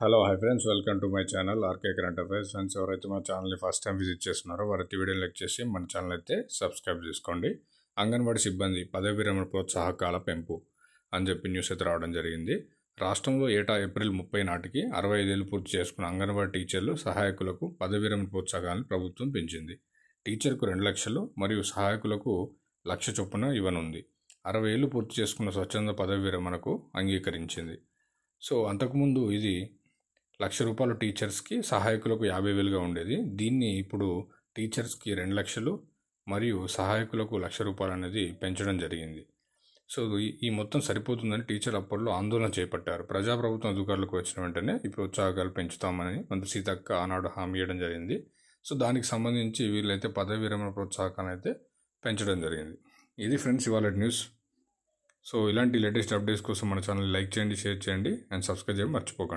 Hello hi friends, welcome to my channel RK current affairs. Friends, ఎవరైతే మా ఛానల్ని first time visit చేస్తున్నారో వారైతే వీడియోని లైక్ చేసి మన ఛానల్ అయితే సబ్స్క్రైబ్ చేసుకోండి. అంగన్వాడీ సిబ్బంది పదవి విరమణ ప్రోత్సాహకాల పెంపు అని చెప్పి న్యూస్ అయితే రావడం జరిగింది. రాష్ట్రంలో ఏటా ఏప్రిల్ 30 నాటికి 65 ఏళ్ళు పూర్తి చేసుకున్న అంగన్వాడీ టీచర్లు, సహాయకులకు పదవి విరమణ ప్రోత్సాహకాలను ప్రభుత్వం పెంచింది. టీచర్కు 2 లక్షలు మరియు సహాయకులకు 1 లక్ష చొప్పున ఇవ్వనుంది. 60 ఏళ్ళు పూర్తి చేసుకున్న స్వచ్ఛంద పదవి విరమణకు అంగీకరించింది. సో అంతకుముందు ఇది 1 లక్ష రూపాయలు టీచర్స్కి, సహాయకులకు 50,000గా ఉండేది. దీన్ని ఇప్పుడు టీచర్స్కి 2 లక్షలు మరియు సహాయకులకు 1 లక్ష రూపాయలు అనేది పెంచడం జరిగింది. సో ఈ మొత్తం సరిపోతుందని టీచర్ అప్పట్లో ఆందోళన చేపట్టారు. ప్రజాప్రభుత్వం అధికారులకు వచ్చిన వెంటనే ఈ ప్రోత్సాహకాలు పెంచుతామని మంత్రి సీతక్క ఆనాడు హామీ ఇవ్వడం జరిగింది. సో దానికి సంబంధించి వీళ్ళైతే పదవి విరమణ ప్రోత్సాహకాన్ని అయితే పెంచడం జరిగింది. ఇది ఫ్రెండ్స్ ఇవాళ న్యూస్. సో ఇలాంటి లేటెస్ట్ అప్డేట్స్ కోసం మన ఛానల్ లైక్ చేయండి, షేర్ చేయండి అండ్ సబ్స్క్రైబ్ చేయడం మర్చిపోకండి.